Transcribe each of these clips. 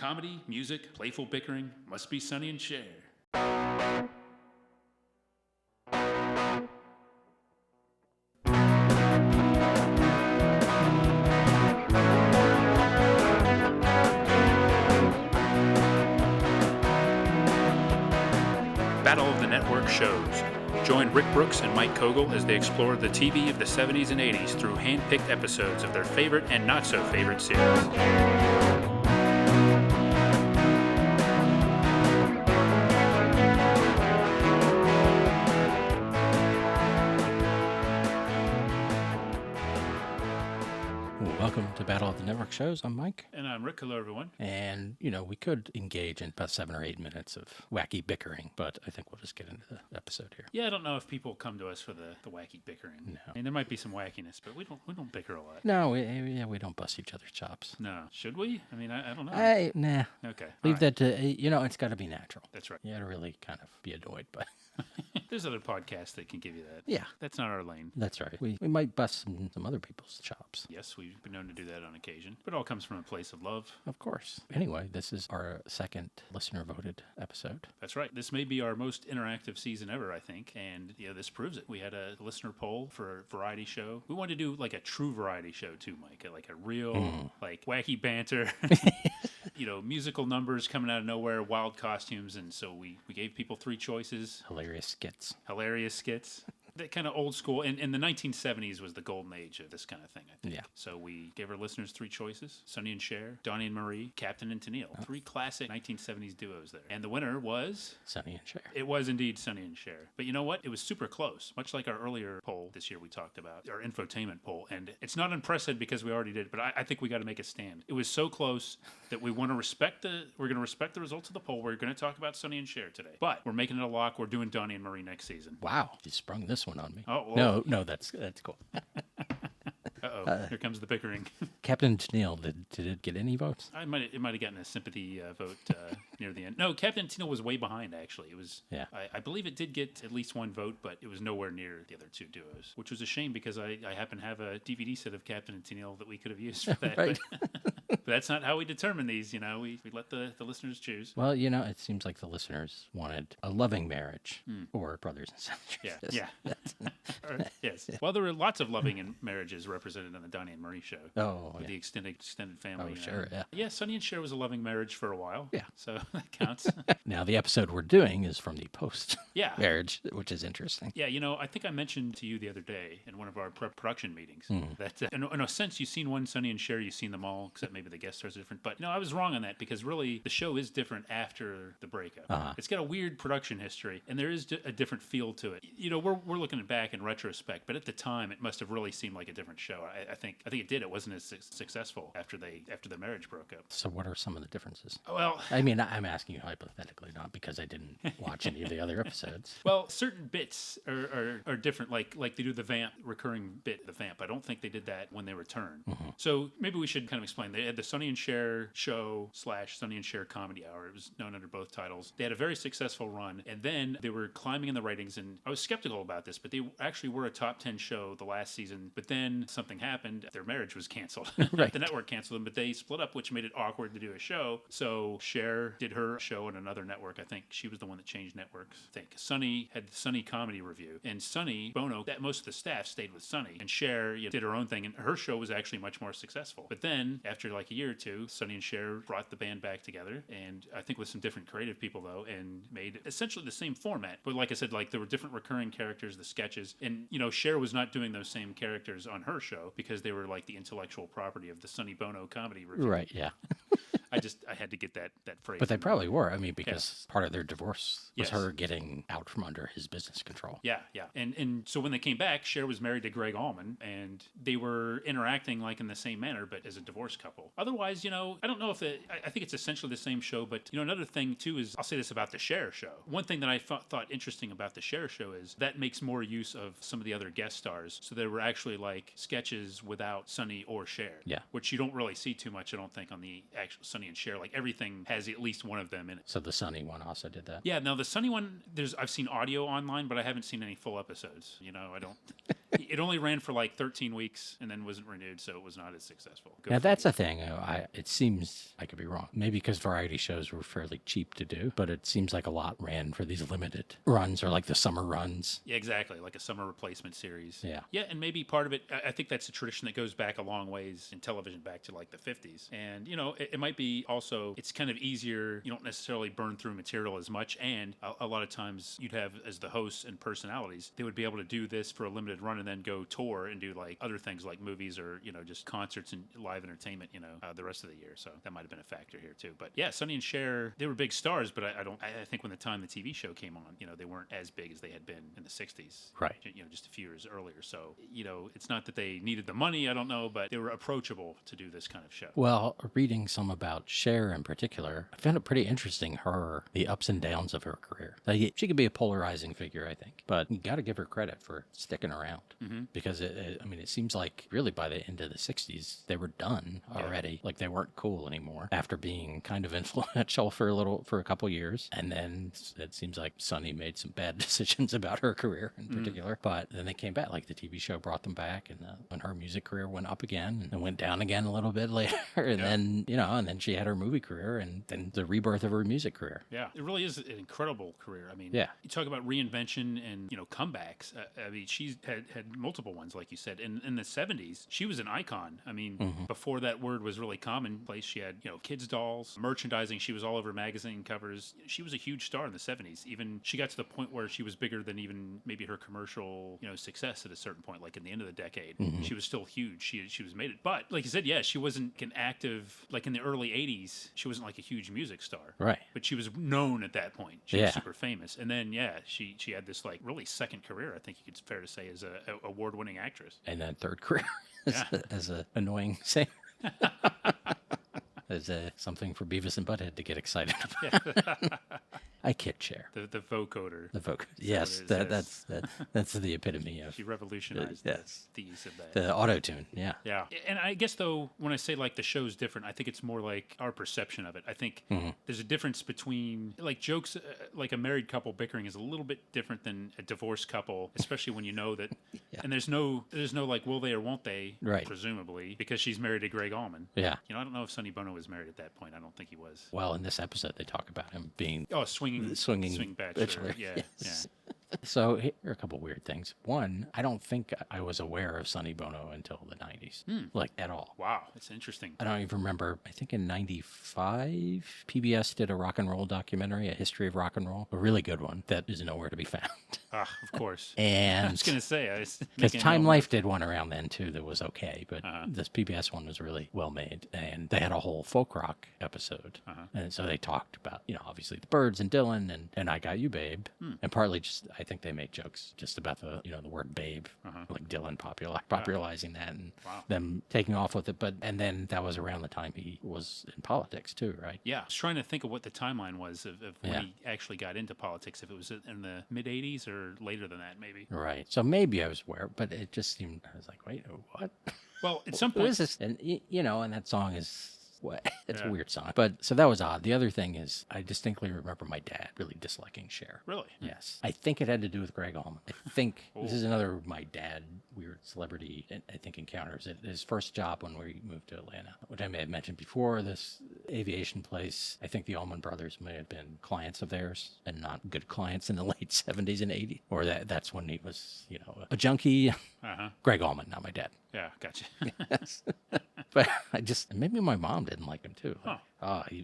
Comedy, music, playful bickering, must be Sonny and Cher. Battle of the Network shows. Join Rick Brooks and Mike Kogel as they explore the TV of the 70s and 80s through hand-picked episodes of their favorite and not-so-favorite series. Welcome to Battle of the Network shows. I'm Mike. And I'm Rick. Hello, everyone. And, we could engage in about 7 or 8 minutes of wacky bickering, but I think we'll just get into the episode here. Yeah, I don't know if people come to us for the wacky bickering. No. I mean, there might be some wackiness, but we don't bicker a lot. No, we don't bust each other's chops. No. Should we? I mean, I don't know. Nah. Okay. Leave that to, it's got to be natural. That's right. You got to really kind of be annoyed, but... There's other podcasts that can give you that. Yeah. That's not our lane. That's right. We might bust some other people's chops. Yes, we've been known to do that on occasion. But it all comes from a place of love. Of course. Anyway, this is our second listener-voted episode. That's right. This may be our most interactive season ever, I think. And, this proves it. We had a listener poll for a variety show. We wanted to do, like, a true variety show, too, Mike. Like a real, wacky banter. Musical numbers coming out of nowhere, wild costumes. And so we gave people 3 choices. Hilarious skits. That kind of old school. In the 1970s was the golden age of this kind of thing, I think. Yeah. So we gave our listeners 3 choices. Sonny and Cher, Donny and Marie, Captain and Tennille. 3 classic 1970s duos there. And the winner was... Sonny and Cher. It was indeed Sonny and Cher. But you know what? It was super close. Much like our earlier poll this year we talked about, our infotainment poll. And it's not unprecedented because we already did, but I think we got to make a stand. It was so close that we want to respect the results of the poll. We're going to talk about Sonny and Cher today. But we're making it a lock. We're doing Donny and Marie next season. Wow. You sprung this one on me. Oh, well. No, that's cool. Uh-oh, here comes the bickering. Captain Tennille, did it get any votes? It might have gotten a sympathy vote near the end. No, Captain Tennille was way behind, actually. It was. Yeah. I believe it did get at least 1 vote, but it was nowhere near the other 2 duos, which was a shame because I happen to have a DVD set of Captain and Tennille that we could have used for that. Right. But that's not how we determine these, We let the listeners choose. Well, it seems like the listeners wanted a loving marriage or brothers and sisters. Yeah. Yes. Well, there were lots of loving marriages represented on the Donny and Marie show. Oh, with the extended family. Oh, sure, yeah. Yeah, Sonny and Cher was a loving marriage for a while. Yeah. So that counts. Now, the episode we're doing is from the Yeah. marriage, which is interesting. Yeah, I think I mentioned to you the other day in one of our production meetings that in a sense you've seen one Sonny and Cher, you've seen them all, except maybe the guest stars are different. But I was wrong on that because really the show is different after the breakup. Uh-huh. It's got a weird production history, and there is a different feel to it. We're looking back in retrospect, but at the time it must have really seemed like a different show. I think it did. It wasn't as successful after the marriage broke up. So what are some of the differences? Well, I mean, I'm asking you hypothetically, not because I didn't watch any of the other episodes. Well, certain bits are different, like they do the recurring bit, the vamp. I don't think they did that when they return. Mm-hmm. So maybe we should kind of explain. They had the Sonny and Cher show / Sonny and Cher comedy hour. It was known under both titles. They had a very successful run, and then they were climbing in the ratings, and I was skeptical about this, but they actually were a top 10 show the last season, but then something happened. Their marriage was canceled. Right. The network canceled them, but they split up, which made it awkward to do a show. So Cher did her show on another network. I think she was the one that changed networks. I think Sonny had the Sonny Comedy Review, and Sonny Bono, that most of the staff stayed with Sonny, and Cher did her own thing, and her show was actually much more successful. But then after like a year or 2, Sonny and Cher brought the band back together, and I think with some different creative people though, and made essentially the same format. But like I said, there were different recurring characters, the sketches, and Cher was not doing those same characters on her show because they were like the intellectual property of the Sonny Bono Comedy Review. Right, yeah. I had to get that phrase. But they probably were. I mean, because part of their divorce was Yes. her getting out from under his business control. Yeah. And so when they came back, Cher was married to Greg Allman, and they were interacting like in the same manner, but as a divorced couple. Otherwise, I don't know if I think it's essentially the same show, but another thing too is, I'll say this about the Cher show. One thing that I thought interesting about the Cher show is that makes more use of some of the other guest stars. So there were actually like sketches without Sonny or Cher. Yeah. Which you don't really see too much, I don't think, on the actual Sonny Sonny and Cher. Like everything has at least one of them in it. So the Sunny one also did that. Yeah, now the Sunny one, I've seen audio online, but I haven't seen any full episodes. You know, I don't. It only ran for like 13 weeks and then wasn't renewed, so it was not as successful. Now that's a thing. It seems, I could be wrong, maybe because variety shows were fairly cheap to do, but it seems like a lot ran for these limited runs or like the summer runs. Yeah, exactly, like a summer replacement series. Yeah. Yeah, and maybe part of it, I think that's a tradition that goes back a long ways in television, back to like the 50s. And, you know, it might be also, it's kind of easier. You don't necessarily burn through material as much. And a lot of times you'd have, as the hosts and personalities, they would be able to do this for a limited run and then go tour and do like other things like movies or, you know, just concerts and live entertainment, you know, the rest of the year. So that might have been a factor here too. But yeah, Sonny and Cher, they were big stars, but I think when the time the TV show came on, you know, they weren't as big as they had been in the 60s. Right. You know, just a few years earlier. So, you know, it's not that they needed the money, I don't know, but they were approachable to do this kind of show. Well, reading some about Cher in particular, I found it pretty interesting, the ups and downs of her career. Like, she could be a polarizing figure, I think, but you got to give her credit for sticking around because it seems like really by the end of the 60s, they were done already. Yeah. Like they weren't cool anymore after being kind of influential for a couple years. And then it seems like Sonny made some bad decisions about her career in particular, but then they came back. Like the TV show brought them back, and when her music career went up again and went down again a little bit later, and then, you know, and then she had her movie career and then the rebirth of her music career. Yeah, it really is an incredible career. I mean, yeah. You talk about reinvention and, you know, comebacks. I mean, she's had multiple ones, like you said. In the 70s, she was an icon. I mean, before that word was really commonplace, she had, you know, kids' dolls, merchandising. She was all over magazine covers. She was a huge star in the 70s. Even she got to the point where she was bigger than even maybe her commercial, you know, success at a certain point, like in the end of the decade. She was still huge. She was made it. But like you said, yeah, she wasn't an active, like in the early 80s, she wasn't like a huge music star. Right. But she was known at that point. She was super famous. And then, yeah, she had this like really second career, I think it's fair to say, as a award-winning actress. And then third career as a annoying singer. As something for Beavis and Butthead to get excited about. I kid Cher. The vocoder. The vocoder. Yes, that's the epitome of. She revolutionized the use of that. The auto-tune, yeah. Yeah. And I guess, though, when I say, like, the show's different, I think it's more like our perception of it. I think there's a difference between, like, jokes, like a married couple bickering is a little bit different than a divorced couple, especially when you know that. And there's no, like, will they or won't they, presumably, because she's married to Greg Allman. Yeah. You know, I don't know if Sonny Bono was married at that point. I don't think he was. Well, in this episode, they talk about him being... Oh, swinging bachelor. Yeah. Yes. Yeah. So here are a couple weird things. One, I don't think I was aware of Sonny Bono until the 90s, like at all. Wow, that's interesting. I don't even remember. I think in 95, PBS did a rock and roll documentary, a history of rock and roll, a really good one that is nowhere to be found. Ah, of course. And I was going to say, because Time Life did one around then too that was okay, but this PBS one was really well made, and they had a whole folk rock episode, and so they talked about, you know, obviously the Byrds and Dylan and I Got You, Babe, and partly just I think they make jokes just about the, you know, the word babe, like Dylan popularizing that and them taking off with it. And then that was around the time he was in politics too, right? Yeah. I was trying to think of what the timeline was of when he actually got into politics, if it was in the mid 80s or later than that, maybe. Right. So maybe I was aware, but it just seemed, I was like, wait, what? Well, at some point. Who is this? And, you know, and that song is... It's a weird song. But so that was odd. The other thing is I distinctly remember my dad really disliking Cher. Really? Yes. I think it had to do with Greg Allman. I think this is another of my dad weird celebrity, I think, encounters. His first job when we moved to Atlanta, which I may have mentioned before, this aviation place. I think the Allman brothers may have been clients of theirs and not good clients in the late 70s and 80s. Or that's when he was, you know, a junkie. Greg Allman, not my dad. Yeah, gotcha. Yes. But maybe my mom didn't like him too.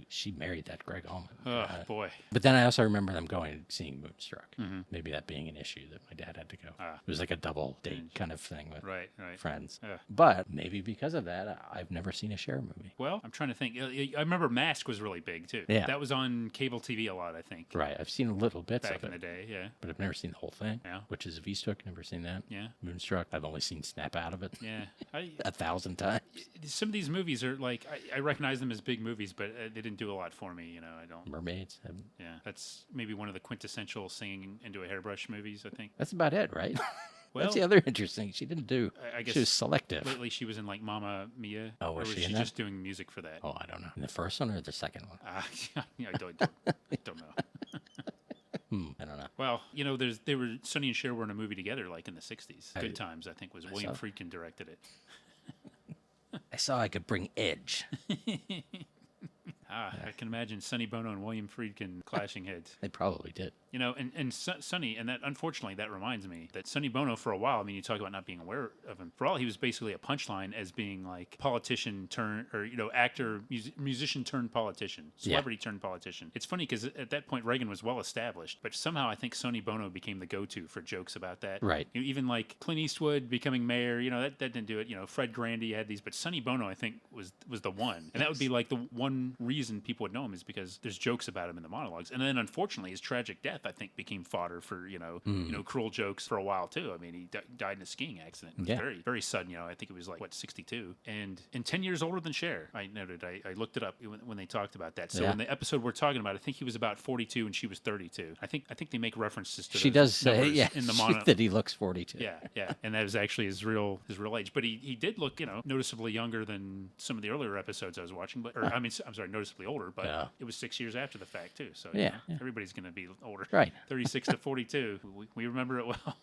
She married that Greg Allman. Oh, boy. But then I also remember them seeing Moonstruck. Maybe that being an issue that my dad had to go. It was like a double date kind of thing with friends. But maybe because of that, I've never seen a Cher movie. Well, I'm trying to think. I remember Mask was really big too. Yeah. That was on cable TV a lot, I think. Right. I've seen little bits back of it. in the day, yeah. But I've never seen the whole thing. Yeah. Which is Vistook. Never seen that. Yeah. Moonstruck. I've only seen Snap Out of it. Yeah. 1,000 times. Some of these movies are like, I recognize them as big movies, but they didn't do a lot for me, you know. I don't. Mermaids. Yeah, that's maybe one of the quintessential singing into a hairbrush movies, I think. That's about it, right? Well, That's the other interesting. She didn't do. I guess She was selective. lately she was in like Mamma Mia. Oh, or was was she she in that? just doing music for that? Oh, I don't know. In the first one or the second one? I don't know. I don't know. Well, Sonny and Cher were in a movie together, like in the '60s. Good Times, I think, was William Friedkin directed it. I saw I could bring edge. I can imagine Sonny Bono and William Friedkin clashing heads. They probably did. Sonny, and that unfortunately that reminds me that Sonny Bono for a while. I mean, you talk about not being aware of him. For all he was basically a punchline as being like politician turned or actor, musician turned politician, celebrity turned politician. It's funny because at that point Reagan was well established, but somehow I think Sonny Bono became the go-to for jokes about that. Right. Even like Clint Eastwood becoming mayor. That didn't do it. Fred Grandy had these, but Sonny Bono I think was the one, and that would be like the one reason people would know him is because there's jokes about him in the monologues, and then unfortunately his tragic death I think became fodder for cruel jokes for a while too. I mean, he died in a skiing accident. It was very, very sudden. I think it was like 62, and 10 years older than Cher. I noted. I looked it up when they talked about that. So in the episode we're talking about, I think he was about 42 and she was 32. I think they make references to. She does say, in the that he looks 42. Yeah, and that is actually his real age. But he did look noticeably younger than some of the earlier episodes I was watching. But I'm sorry, noticeably older. But it was 6 years after the fact too. So everybody's going to be older. Right. 36 to 42. We remember it well.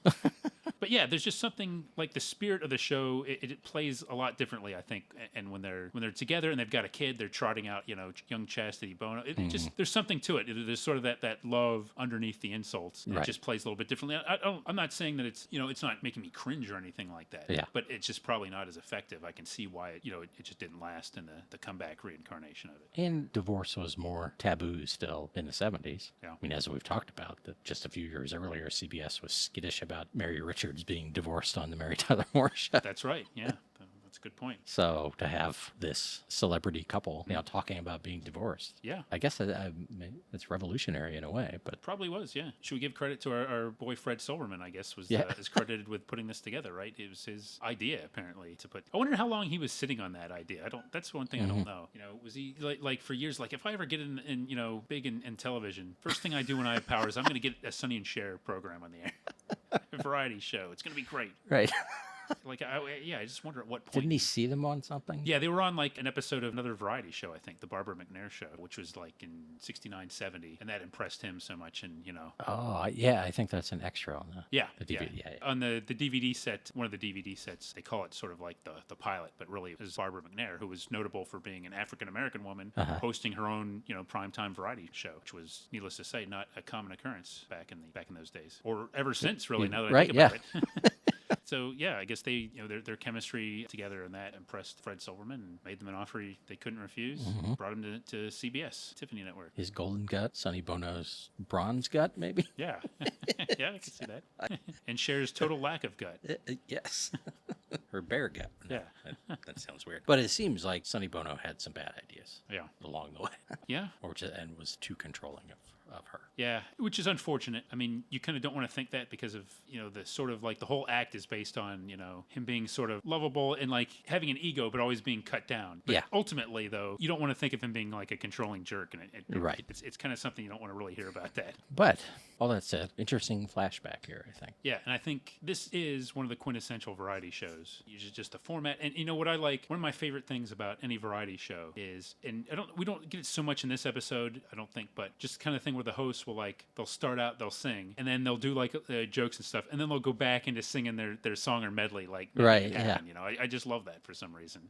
But yeah, there's just something like the spirit of the show. It plays a lot differently, I think. And when they're together and they've got a kid, they're trotting out, young Chastity Bono. It just there's something to it. There's sort of that love underneath the insults. It just plays a little bit differently. I'm not saying that it's it's not making me cringe or anything like that. Yeah. But it's just probably not as effective. I can see why it just didn't last in the comeback reincarnation of it. And divorce was more taboo still in the 70s. Yeah. I mean, as we've talked about, that just a few years earlier, CBS was skittish about Mary Richards being divorced on the Mary Tyler Moore Show. That's right. Yeah. That's a good point. So to have this celebrity couple now talking about being divorced, I guess it's revolutionary in a way. But probably was, yeah. Should we give credit to our boy Fred Silverman? I guess is credited with putting this together, right? It was his idea apparently to put. I wonder how long he was sitting on that idea. That's one thing I don't know. Was he like for years? Like if I ever get in big in television, first thing I do when I have powers, I'm going to get a Sonny and Cher program on the air, a variety show. It's going to be great, right? I just wonder at what point. Didn't he see them on something? Yeah, they were on like an episode of another variety show, I think, the Barbara McNair show, which was like in 69, 70, and that impressed him so much. And Oh, yeah, I think that's an extra on the DVD. Yeah. On the DVD set, one of the DVD sets, they call it sort of like the pilot, but really it was Barbara McNair, who was notable for being an African American woman hosting her own primetime variety show, which was, needless to say, not a common occurrence back in those days, or ever since, really. Now that I think about it. So I guess they, their chemistry together and that impressed Fred Silverman and made them an offer they couldn't refuse. Brought him to CBS, Tiffany Network. His golden gut, Sonny Bono's bronze gut, maybe. Yeah, yeah, I can see that. And Cher's total lack of gut. Yes, her bare gut. Yeah, that sounds weird. But it seems like Sonny Bono had some bad ideas. Yeah, along the way. Yeah, and was too controlling of her. Yeah, which is unfortunate. I mean, you kind of don't want to think that because of, the sort of like the whole act is based on, him being sort of lovable and like having an ego, but always being cut down. But ultimately, though, you don't want to think of him being like a controlling jerk. And right. It's kind of something you don't want to really hear about that. But all that said, interesting flashback here, I think. Yeah, and I think this is one of the quintessential variety shows. Usually just the format. And what I like, one of my favorite things about any variety show is, and we don't get it so much in this episode, I don't think, but just kind of thing where the hosts will they'll start out, they'll sing, and then they'll do like jokes and stuff, and then they'll go back into singing their song or medley right. Happen, yeah. I just love that for some reason.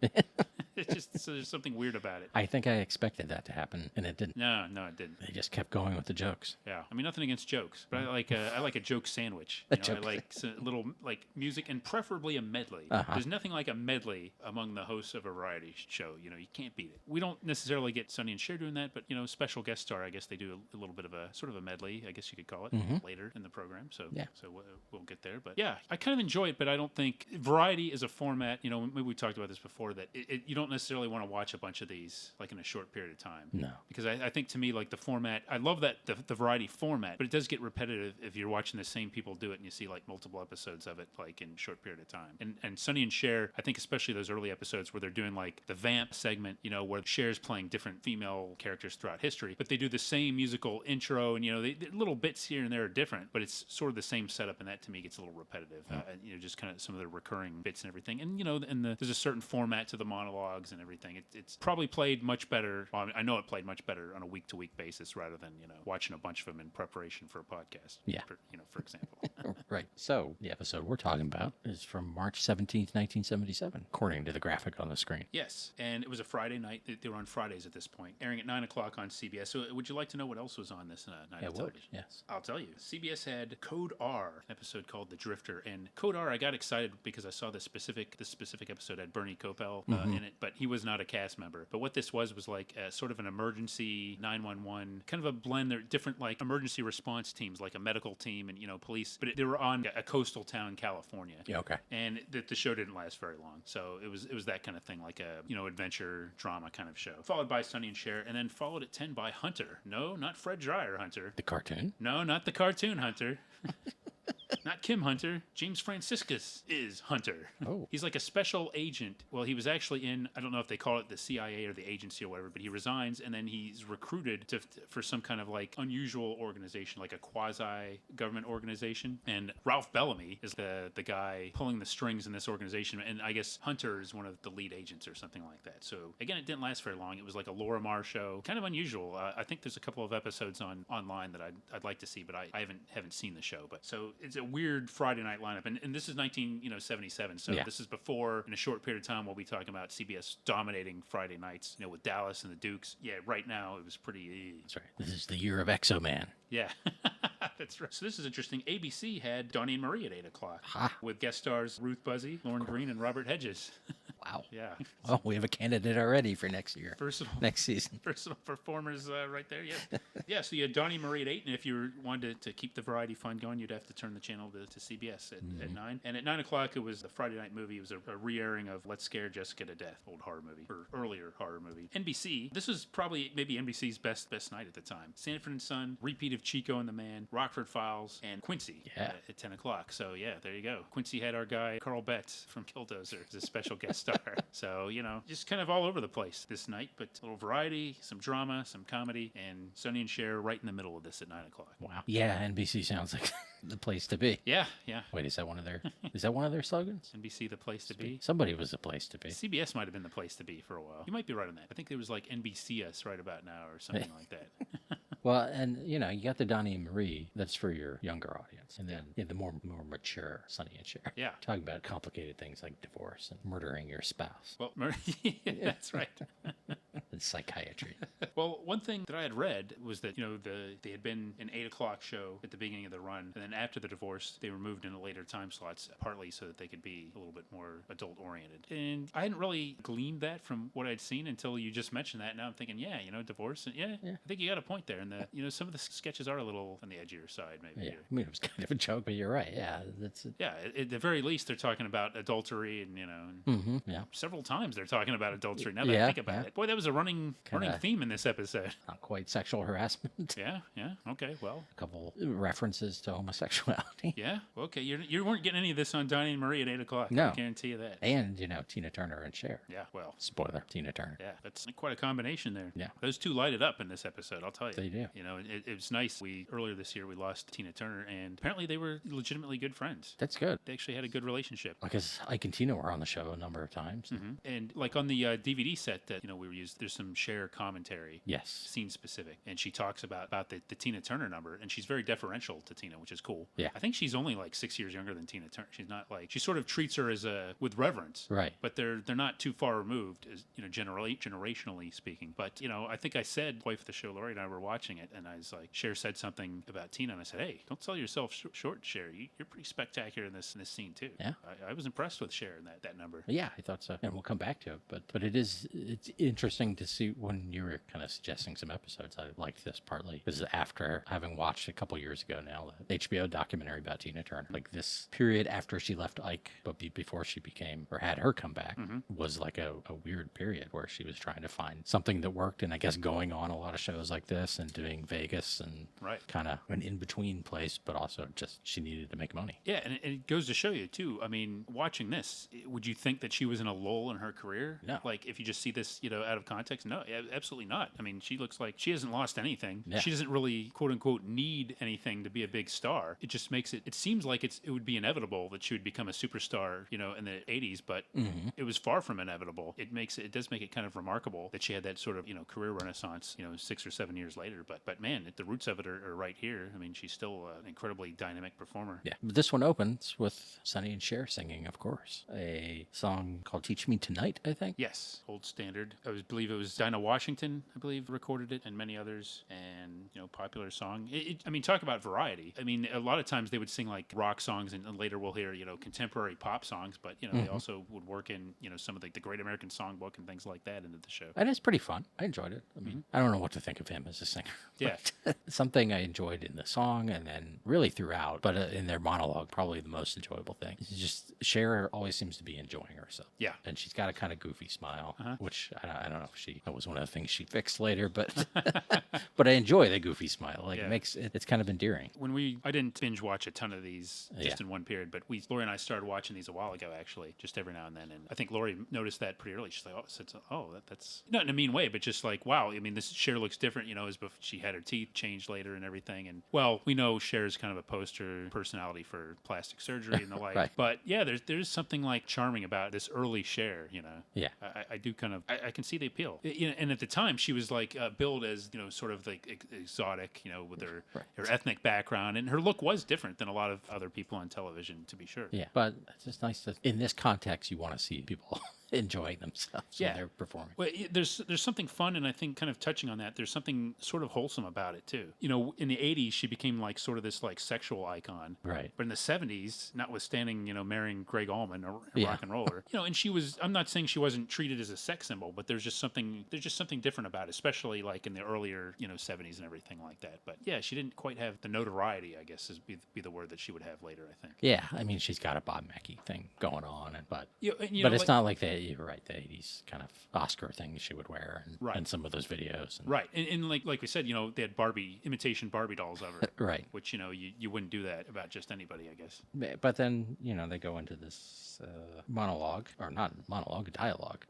It's just there's something weird about it. I think I expected that to happen, and it didn't. No, it didn't. They just kept going with the jokes. Yeah, I mean nothing against jokes, but I like a joke sandwich. I like a little like music and preferably a medley. There's nothing like a medley among the hosts of a variety show. You can't beat it. We don't necessarily get Sonny and Cher doing that, but special guest star. I guess they do a little bit of a sort of a medley. I guess you could call it later in the program. So we'll get there. But yeah, I kind of enjoy it, but I don't think variety is a format. Maybe we talked about this before that you don't don't necessarily want to watch a bunch of these like in a short period of time. No. Because I think to me, like the format, I love that the variety format, but it does get repetitive if you're watching the same people do it and you see like multiple episodes of it like in a short period of time. And Sonny and Cher, I think especially those early episodes where they're doing like the vamp segment, you know, where Cher's playing different female characters throughout history, but they do the same musical intro and, you know, the little bits here and there are different, but it's sort of the same setup, and that to me gets a little repetitive. And, you know, just kind of some of the recurring bits and everything. And, you know, there's a certain format to the monologues and everything. It's probably played much better. Well, I know it played much better on a week-to-week basis rather than, you know, watching a bunch of them in preparation for a podcast. Yeah. For example. Right. So the episode we're talking about is from March 17th, 1977, according to the graphic on the screen. Yes, and it was a Friday night. They were on Fridays at this point, airing at 9 o'clock on CBS. So would you like to know what else was on this night of television? Yes. I'll tell you. CBS had Code R, an episode called The Drifter. And Code R, I got excited because I saw this specific episode had Bernie Kopel in it, but he was not a cast member. But what this was like a, sort of an emergency 911, kind of a blend. They're different like emergency response teams, like a medical team and, you know, police. But they were on a coastal town, California. Yeah, okay. And the show didn't last very long. So it was that kind of thing, like a, you know, adventure drama kind of show. Followed by Sonny and Cher, and then followed at 10 by Hunter. No, not Fred Dryer Hunter. The cartoon? No, not the cartoon Hunter. Not Kim Hunter. James Franciscus is Hunter. Oh. He's like a special agent. Well, he was actually in, I don't know if they call it the CIA or the agency or whatever, but he resigns and then he's recruited for some kind of like unusual organization, like a quasi-government organization. And Ralph Bellamy is the guy pulling the strings in this organization. And I guess Hunter is one of the lead agents or something like that. So again, it didn't last very long. It was like a Laura Marr show. Kind of unusual. I think there's a couple of episodes online that I'd like to see, but I haven't seen the show. But so it's a weird Friday night lineup, and this is 1977, so this is before, in a short period of time, we'll be talking about CBS dominating Friday nights, you know, with Dallas and the Dukes. Yeah, right now it was pretty. That's right. This is the year of Exo Man. Yeah, that's right. So this is interesting. ABC had Donny and Marie at 8 o'clock with guest stars Ruth Buzzy, Lauren Green, and Robert Hedges. Wow. Yeah. Well, we have a candidate already for next year. Next season. Personal performers right there. Yeah. Yeah. So you had Donny and Marie at 8, and if you wanted to keep the variety fun going, you'd have to turn the channel to CBS at 9. And at 9 o'clock, it was the Friday night movie. It was a re-airing of Let's Scare Jessica to Death, old horror movie, or earlier horror movie. NBC. This was probably maybe NBC's best night at the time. Sanford and Son, repeat of Chico and the Man, Rockford Files, and Quincy. At 10 o'clock. So yeah, there you go. Quincy had our guy Carl Betts from Killdozer as a special guest star. So, you know, just kind of all over the place this night, but a little variety, some drama, some comedy, and Sonny and Cher right in the middle of this at 9 o'clock. Wow. Yeah, NBC sounds like the place to be. Yeah. Wait, is that one of their slogans? NBC, the place to be? Somebody was the place to be. CBS might have been the place to be for a while. You might be right on that. I think there was like NBC Us right about now or something like that. Well, and, you know, you got the Donny and Marie. That's for your younger audience. And then the more mature Sonny and Cher. Yeah. Talking about complicated things like divorce and murdering your spouse. Well, that's right. And psychiatry. Well, one thing that I had read was that, you know, they had been an 8 o'clock show at the beginning of the run, and then after the divorce, they were moved into later time slots, partly so that they could be a little bit more adult-oriented. And I hadn't really gleaned that from what I'd seen until you just mentioned that. Now I'm thinking, yeah, you know, divorce, and I think you got a point there. And you know, some of the sketches are a little on the edgier side, maybe. Yeah, I mean, it was kind of a joke, but you're right. Yeah, that's it. Yeah, at the very least, they're talking about adultery, and, you know, several times they're talking about adultery. Now that I think about it, boy, that was a running theme in this episode. Not quite sexual harassment. Yeah. Okay, well, a couple references to homosexuality. Yeah. Okay, you weren't getting any of this on Donny and Marie at 8 o'clock. No, I guarantee you that. And, you know, Tina Turner and Cher. Yeah. Well, spoiler, Tina Turner. Yeah, that's quite a combination there. Yeah, those two lighted up in this episode. I'll tell you. They do. You know, it was nice. Earlier this year we lost Tina Turner, and apparently they were legitimately good friends. That's good. They actually had a good relationship. Because Ike and Tina were on the show a number of times. Mm-hmm. And like on the DVD set that, you know, we were used, there's some Cher commentary. Yes. Scene specific. And she talks about the Tina Turner number, and she's very deferential to Tina, which is cool. Yeah. I think she's only like 6 years younger than Tina Turner. She's not like, she sort of treats her as with reverence. Right. But they're not too far removed, as, you know, generationally speaking. But, you know, I think I said, wife of the show, Lori and I were watching it, and I was like, Cher said something about Tina, and I said, hey, don't sell yourself short, Cher. You're pretty spectacular in this scene too. Yeah. I was impressed with Cher in that number. Yeah, I thought so. And we'll come back to it. But it's interesting to see, when you were kind of suggesting some episodes, I liked this partly because after having watched a couple years ago now the HBO documentary about Tina Turner, like this period after she left Ike, but before she became or had her comeback, was like a weird period where she was trying to find something that worked, and I guess going on a lot of shows like this and doing Vegas and kind of an in-between place, but also just she needed to make money. Yeah, and it goes to show you too. I mean, watching this, would you think that she was in a lull in her career? No. Like if you just see this, out of context, no, absolutely not. I mean, she looks like she hasn't lost anything. Yeah. She doesn't really, quote unquote, need anything to be a big star. It just makes it. It seems like it would be inevitable that she would become a superstar, in the '80s, but it was far from inevitable. It does make it kind of remarkable that she had that sort of career renaissance, 6 or 7 years later. But man, the roots of it are right here. I mean, she's still an incredibly dynamic performer. Yeah. But this one opens with Sonny and Cher singing, of course, a song called "Teach Me Tonight," I think. Yes, old standard. Believe it was Dinah Washington, recorded it, and many others, and popular song. I mean, talk about variety. I mean, a lot of times they would sing like rock songs, and later we'll hear contemporary pop songs, but they also would work in some of the Great American Songbook and things like that into the show. And it's pretty fun. I enjoyed it. I mean, I don't know what to think of him as a singer. Yeah, something I enjoyed in the song, and then really throughout, but in their monologue, probably the most enjoyable thing. It's just Cher always seems to be enjoying herself. Yeah, and she's got a kind of goofy smile, which I don't know if that was one of the things she fixed later, but but I enjoy the goofy smile. Like it makes it's kind of endearing. I didn't binge watch a ton of these just in one period, but Lori and I started watching these a while ago, actually, just every now and then, and I think Lori noticed that pretty early. She's like, that's not in a mean way, but just like, wow, I mean, this Cher looks different, as before she had her teeth changed later and everything, and well, we know Cher's kind of a poster personality for plastic surgery and the like, right. But yeah, there's something like charming about this early Cher, Yeah, I do kind of I can see the appeal, and at the time she was like billed as sort of like exotic, with her ethnic background, and her look was different than a lot of other people on television, to be sure. Yeah, but it's just nice that in this context you want to see people enjoying themselves when they're performing. Well, there's something fun, and I think kind of touching on that, there's something sort of wholesome about it too. In the '80s she became like sort of this like sexual icon, right? But in the '70s, notwithstanding marrying Greg Allman, a rock and roller, and she was. I'm not saying she wasn't treated as a sex symbol, but there's just something different about it, especially like in the earlier '70s and everything like that. But yeah, she didn't quite have the notoriety, I guess, is be the word that she would have later, I think. Yeah, I mean, she's got a Bob Mackie thing going on, but it's like, not like you're right, the '80s kind of Oscar thing she would wear, and some of those videos, and like we said, they had imitation Barbie dolls of her, right? Which you wouldn't do that about just anybody, I guess. But then they go into this monologue, or not monologue, dialogue.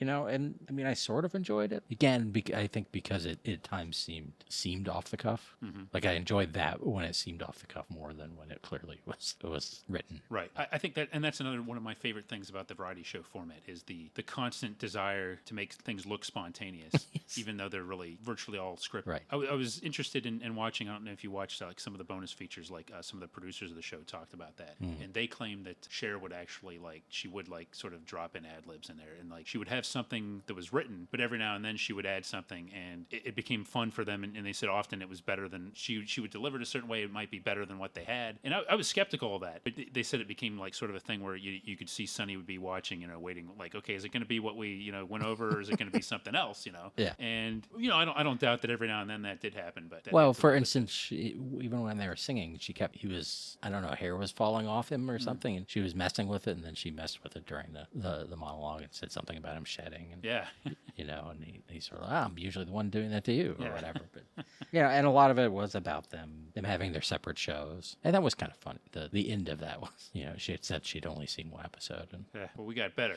And I mean, I sort of enjoyed it. Again, I think because it at times seemed off the cuff. Like I enjoyed that when it seemed off the cuff more than when it clearly was written. Right. I think that, and that's another one of my favorite things about the variety show format is the constant desire to make things look spontaneous, yes. Even though they're really virtually all scripted. Right. I was interested in watching. I don't know if you watched like some of the bonus features, like some of the producers of the show talked about that, and they claimed that Cher would actually she would sort of drop in ad libs in there, and she would have something that was written, but every now and then she would add something, and it became fun for them. And they said often it was better than she would deliver it a certain way. It might be better than what they had, and I was skeptical of that. But they said it became sort of a thing where you could see Sonny would be watching, waiting, okay, is it going to be what we went over, or is it going to be something else? Yeah. And I don't doubt that every now and then that did happen. But for instance, even when they were singing, he was, I don't know, hair was falling off him or something, and she was messing with it, and then she messed with it during the monologue and said something about him shedding. And, yeah. And he sort of, I'm usually the one doing that to you, or whatever. But and a lot of it was about them having their separate shows, and that was kind of fun. The end of that was, she had said she'd only seen one episode, and well, we got better.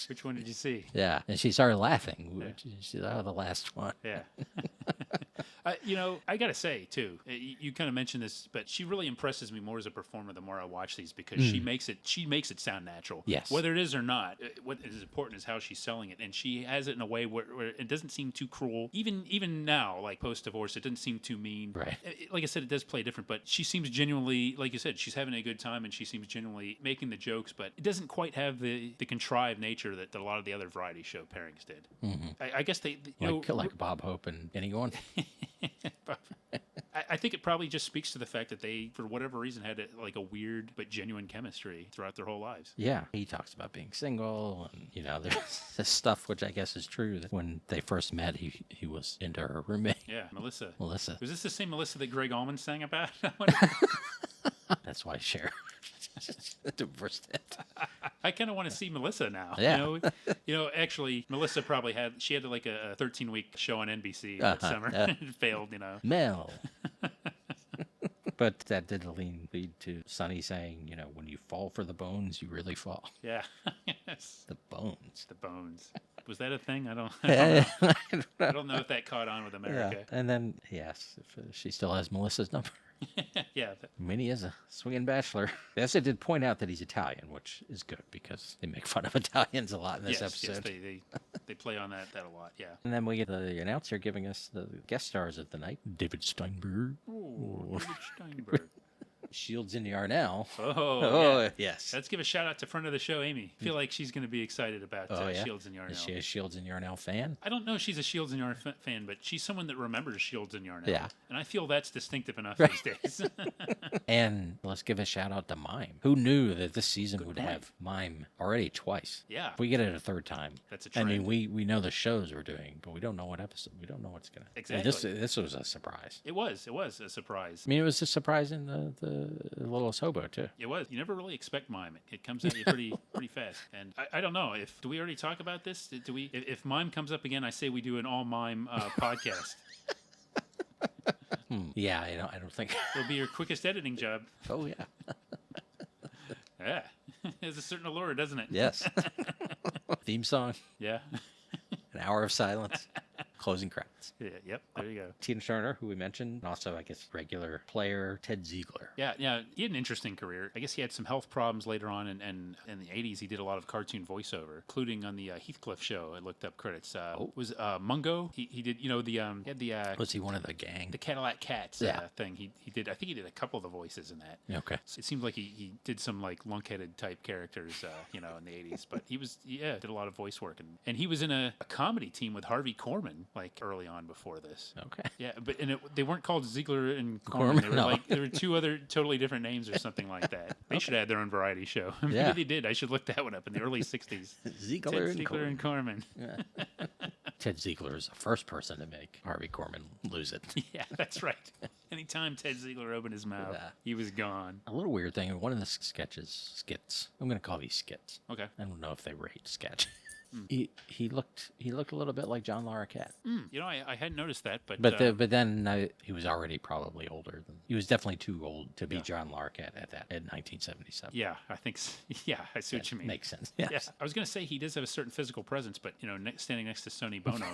Which one did you see? Yeah, and she started laughing. She said, the last one. Yeah. I gotta say too, you kind of mentioned this, but she really impresses me more as a performer the more I watch these, because she makes it sound natural. Yes. Whether it is or not, what is important is how she's selling it, and she has it in a way where it doesn't seem too cruel. Even now, post divorce, it doesn't seem too mean. Right. Like I said, it does play different, but she seems genuinely, like you said, she's having a good time, and she seems genuinely making the jokes, but it doesn't quite have the contrived nature that a lot of the other variety show pairings did. I guess they like Bob Hope and anyone. I think it probably just speaks to the fact that they, for whatever reason, had like a weird but genuine chemistry throughout their whole lives. Yeah, he talks about being single, and there's this stuff which I guess is true that when they first met, he was into her roommate. Yeah, Melissa. Melissa. Was this the same Melissa that Greg Allman sang about? That's why Cher divorced it. I kind of want to see Melissa now. Yeah. Actually, Melissa probably had like a 13-week show on NBC that summer. It failed, Mel. But that did lead to Sonny saying, when you fall for the bones, you really fall. Yeah. Yes. The bones. The bones. Was that a thing? I don't know. I don't know if that caught on with America. Yeah. And then he asks if she still has Melissa's number. Yeah. I mean, he is a swinging bachelor. They also did point out that he's Italian, which is good because they make fun of Italians a lot in this episode. Yes, they play on that a lot, yeah. And then we get the announcer giving us the guest stars of the night. David Steinberg. Oh, David Steinberg. Shields in Yarnell. Oh, yeah. Yes. Let's give a shout out to friend of the show, Amy. I feel like she's going to be excited about Shields and Yarnell. Is she a Shields and Yarnell fan? I don't know if she's a Shields and Yarnell fan, but she's someone that remembers Shields and Yarnell. Yeah. And I feel that's distinctive enough these days. And let's give a shout out to Mime. Who knew that this season would have Mime already twice? Yeah. If we get it a third time. That's a trend. I mean, we know the shows we're doing, but we don't know what episode. We don't know what's going to... Exactly. This was a surprise. It was a surprise. I mean, it was a surprise in the Little Hobo, too. It was. You never really expect Mime. It comes at you pretty fast. And I don't know. Do we already talk about this? If Mime comes up again, I say we do an all Mime podcast. Yeah, I don't think... It'll be your quickest editing job. Oh, yeah. Yeah. There's a certain allure, doesn't it? Yes. Theme song. Yeah. An hour of silence. Closing credits. Yeah, yep, there you go. Tina Turner, who we mentioned, and also, I guess, regular player Ted Ziegler. Yeah, he had an interesting career. I guess he had some health problems later on, and in the 80s, he did a lot of cartoon voiceover, including on the Heathcliff show. I looked up credits. Was Mungo? He did, he had the... Was he one of the gang? The Cadillac Cats thing. He did, I think he did a couple of the voices in that. Okay. So it seemed like he did some, like, lunk-headed type characters, in the 80s. But he was, did a lot of voice work. And he was in a comedy team with Harvey Korman, like, early on before this. Okay. Yeah, but they weren't called Ziegler and Korman. They were No. there were two other totally different names or something like that. They should add their own variety show. Maybe they did. I should look that one up in the early 60s. Ziegler and Korman. Yeah. Ted Ziegler is the first person to make Harvey Korman lose it. Yeah, that's right. Anytime Ted Ziegler opened his mouth, he was gone. A little weird thing, one of the skits, I'm going to call these skits. Okay. I don't know if they rate sketch. He looked a little bit like John Larroquette. I hadn't noticed that, but then he was already probably older than he was definitely too old to be John Larroquette at 1977. Yeah, I think I see what you mean. Makes sense. Yes. Yeah, I was going to say he does have a certain physical presence, but standing next to Sonny Bono,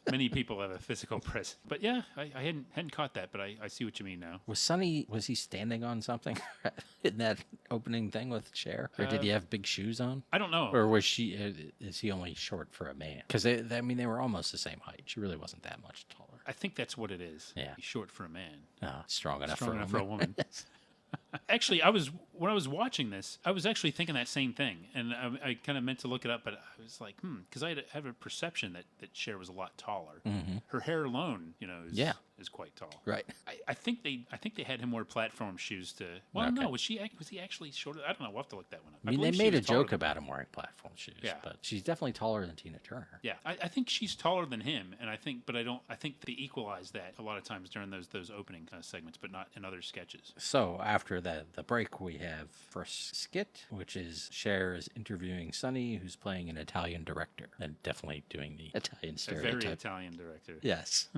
many people have a physical presence. But yeah, I hadn't caught that, but I see what you mean now. Was he standing on something in that opening thing with Cher, or did he have big shoes on? I don't know. Or was is he only short for a man? Because they were almost the same height. She really wasn't that much taller. I think that's what it is. Yeah. He's short for a man. Strong enough for a woman. Actually, when I was watching this, I was actually thinking that same thing, and I kind of meant to look it up, but I was like, because I have a perception that Cher was a lot taller. Mm-hmm. Her hair alone, is quite tall. Right. I think they had him wear platform shoes to. Well, Okay. no, was he actually shorter? I don't know. We'll have to look that one up. I mean, they made a joke about him wearing platform shoes. Yeah. But she's definitely taller than Tina Turner. Yeah, I think she's taller than him, and I think they equalize that a lot of times during those opening segments, but not in other sketches. So after the break, we have first skit, which is Cher is interviewing Sonny, who's playing an Italian director, and definitely doing the Italian A stereotype. very Italian director. Yes.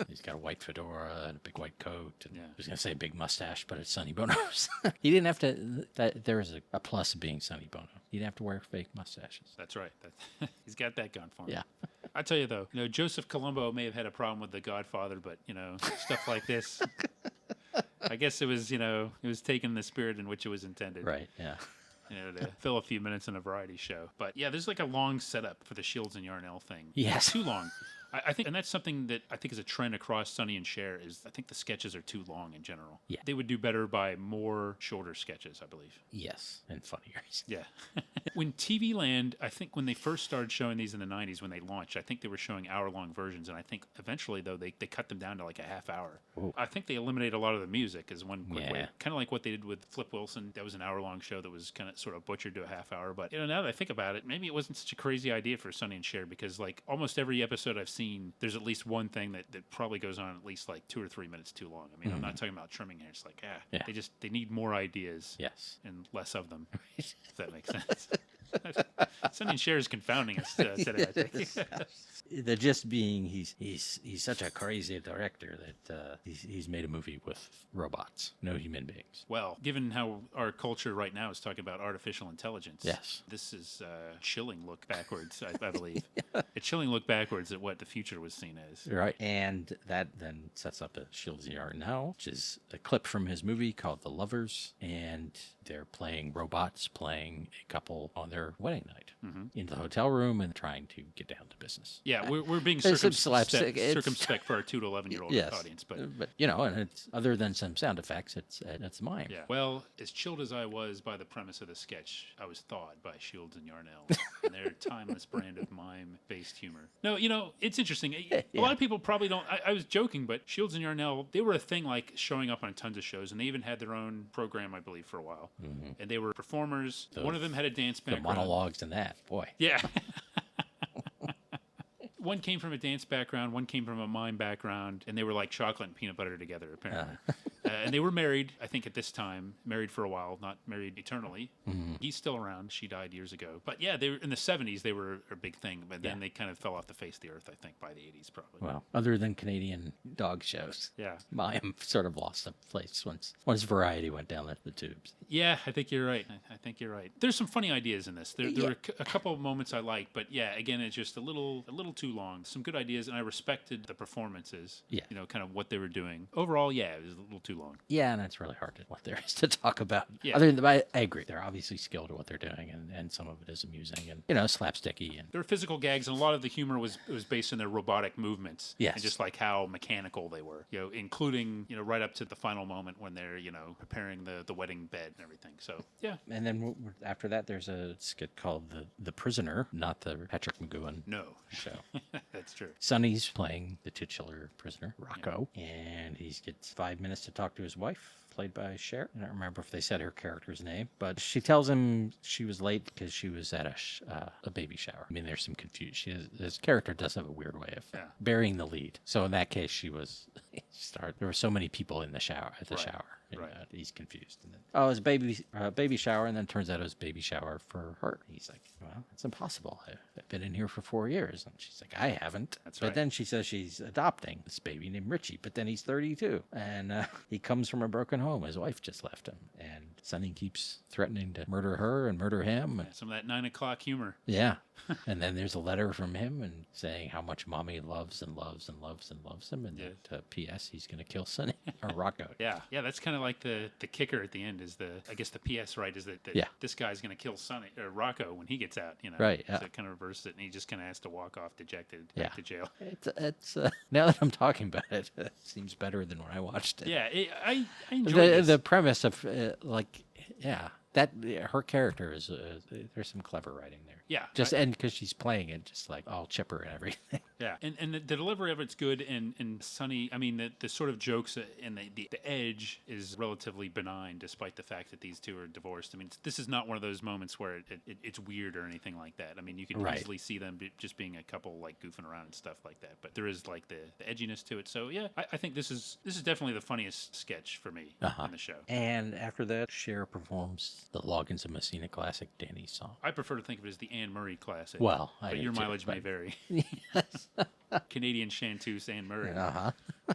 He's got a white fedora and a big white coat. And Yeah. I was going to say big mustache, but it's Sonny Bono's. He didn't have to. There is a plus of being Sonny Bono. He didn't have to wear fake mustaches. That's right. He's got that going for him. Yeah. I tell you though, Joseph Colombo may have had a problem with The Godfather, but stuff like this, I guess it was taken in the spirit in which it was intended. Right. Yeah. To fill a few minutes in a variety show. But yeah, there's like a long setup for the Shields and Yarnell thing. Yes. Too long. I think, and that's something that I think is a trend across Sonny and Cher, is I think the sketches are too long in general. Yeah. They would do better by more shorter sketches, I believe. Yes, and funnier. Yeah. When TV Land, I think when they first started showing these in the 90s, when they launched, I think they were showing hour-long versions, and I think eventually, though, they cut them down to like a half hour. Ooh. I think they eliminated a lot of the music as one quick way. Yeah. Kind of like what they did with Flip Wilson. That was an hour-long show that was kind of sort of butchered to a half hour. But, now that I think about it, maybe it wasn't such a crazy idea for Sonny and Cher, because like almost every episode I've seen, there's at least one thing that probably goes on at least like 2 or 3 minutes too long. I mean, I'm not talking about trimming hair. It's like, Yeah. they need more ideas Yes. and less of them, if that makes sense. Sonny and Cher is confounding us today, I think. The gist being, he's such a crazy director that he's made a movie with robots, no human beings. Well, given how our culture right now is talking about artificial intelligence, Yes. this is a chilling look backwards, I believe. A chilling look backwards at what the future was seen as. Right. And that then sets up a Shields and Yarnell, which is a clip from his movie called The Lovers. And they're playing robots, playing a couple on their wedding night into the hotel room and trying to get down to business. Yeah, we're being There's some slapstick. circumspect for our 2 to 11-year-old audience, but and it's other than some sound effects, it's mime. yeah. Well, as chilled as I was by the premise of the sketch, I was thawed by Shields and Yarnell and their timeless brand of mime-based humor. No, it's interesting. A lot of people probably don't. I was joking, but Shields and Yarnell, they were a thing, like showing up on tons of shows, and they even had their own program, I believe, for a while. And they were performers. One of them had a dance The background. monologues in that, boy. Yeah. One came from a dance background, one came from a mime background, and they were like chocolate and peanut butter together, apparently. And they were married, I think, at this time. Married for a while, not married eternally. He's still around. She died years ago. But yeah, they were in the 70s. They were a big thing. But then they kind of fell off the face of the earth, I think, by the 80s, probably. Well, other than Canadian dog shows, Yeah. mime sort of lost a place once variety went down the tubes. Yeah, I think you're right. I think you're right. There's some funny ideas in this. There were a couple of moments I liked, but yeah, again, it's just a little too long. Some good ideas, and I respected the performances. Yeah. Kind of what they were doing. Overall, yeah, it was a little too long. Yeah, and it's really hard to what there is to talk about. Yeah. Other than I agree, they're obviously skilled at what they're doing, and some of it is amusing and slapsticky and There were physical gags, and a lot of the humor was based on their robotic movements. Yes. And just like how mechanical they were. Including right up to the final moment when they're preparing the wedding bed and everything. So yeah. And then after that, there's a skit called the Prisoner, not the Patrick McGowan No. show. That's true. Sonny's playing the titular prisoner, Rocco, and he gets 5 minutes to talk to his wife, played by Cher. I don't remember if they said her character's name, but she tells him she was late because she was at a baby shower. I mean, there's some confusion. His character does have a weird way of burying the lead. So in that case, she was. There were so many people in the shower at the shower. And, he's confused. And then, it was a baby shower, and then it turns out it was a baby shower for her. He's like, well, it's impossible. I've been in here for 4 years. And she's like, I haven't. That's but right. then she says she's adopting this baby named Richie, but then he's 32. And he comes from a broken home. His wife just left him. And Sonny keeps threatening to murder her and murder him. And, Some of that 9 o'clock humor. yeah. And then there's a letter from him and saying how much mommy loves and loves and loves and loves him. And that, P.S. he's going to kill Sonny or Rocco. Yeah, that's kind of like the kicker at the end is I guess the P.S. right is that this guy's going to kill Sonny or Rocco when he gets out. Right. Yeah. So it kind of reverses it, and he just kind of has to walk off dejected back to jail. It's now that I'm talking about it, it seems better than when I watched it. Yeah, I enjoyed the premise of that her character is there's some clever writing there. Yeah, and because she's playing it just like all chipper and everything. Yeah, and the delivery of it's good, and Sonny, I mean, the sort of jokes and the edge is relatively benign, despite the fact that these two are divorced. I mean, this is not one of those moments where it's weird or anything like that. I mean, you can easily see them just being a couple, like, goofing around and stuff like that. But there is, like, the edginess to it. So, yeah, I think this is definitely the funniest sketch for me on the show. And after that, Cher performs the Loggins and Messina classic, Danny's song. I prefer to think of it as the Anne Murray classic. Well, but your mileage may vary. Yes. Canadian chanteuse Anne Murray. Uh-huh.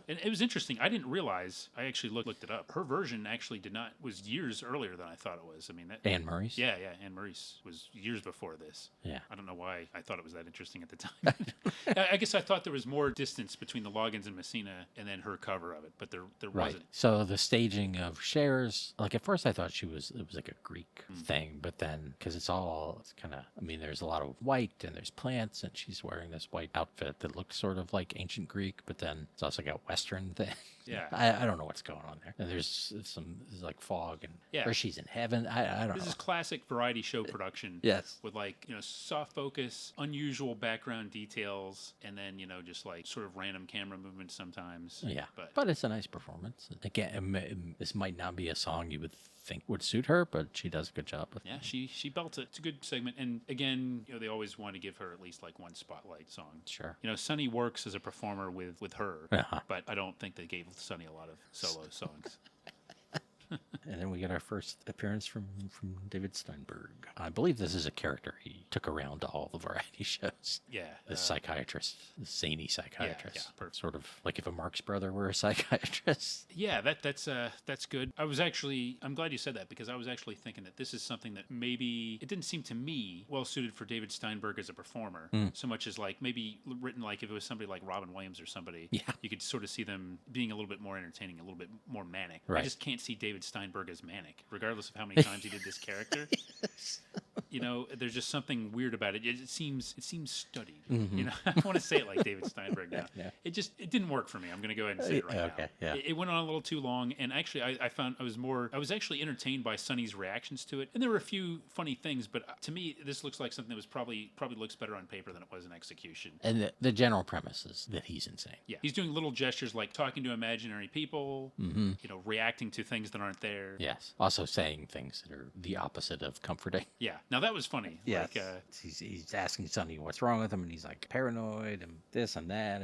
And it was interesting. I didn't realize. I actually looked it up. Her version actually was years earlier than I thought it was. I mean, Anne Murray's? Yeah. Anne Murray's was years before this. Yeah. I don't know why I thought it was that interesting at the time. I guess I thought there was more distance between the Loggins and Messina and then her cover of it, but there wasn't. So the staging of Cher's, like at first I thought it was like a Greek thing, but then because it's kind of, I mean, mean, there's a lot of white and there's plants, and she's wearing this white outfit that looks sort of like ancient Greek, but then it's also got Western thing. Yeah. I don't know what's going on there. And there's like fog, and Yeah. or she's in heaven. I don't This know. is classic variety show production. Yes. With like, soft focus, unusual background details, and then, just like sort of random camera movements sometimes. Yeah, But but it's a nice performance. Again, this might not be a song you would think would suit her, but she does a good job with yeah, she belts it. It's a good segment. And again, they always want to give her at least like one spotlight song. Sure. Sonny works as a performer with her, Uh-huh. but I don't think they gave Sonny a lot of solo songs. And then we get our first appearance from David Steinberg. I believe this is a character he took around to all the variety shows. Yeah. The psychiatrist, the zany psychiatrist. perfect. Sort of like if a Marx brother were a psychiatrist. Yeah, that's good. I'm glad you said that, because I was actually thinking that this is something that maybe it didn't seem to me well suited for David Steinberg as a performer, so much as like maybe written like if it was somebody like Robin Williams or somebody. Yeah. You could sort of see them being a little bit more entertaining, a little bit more manic. Right. I just can't see David Steinberg as manic, regardless of how many times he did this character. There's just something weird about it. It seems studied. I don't want to say it like David Steinberg now. Yeah. It didn't work for me. I'm going to go ahead and say it right Okay, now. yeah. It went on a little too long, and actually, I found I was actually entertained by Sonny's reactions to it, and there were a few funny things. But to me, this looks like something that was probably looks better on paper than it was in execution. And the general premise is that he's insane. Yeah, he's doing little gestures like talking to imaginary people, reacting to things that aren't there. Yes. Also saying things that are the opposite of comforting. Yeah. Now that was funny. Yeah. Like, he's asking Sonny what's wrong with him, and he's like paranoid and this and that,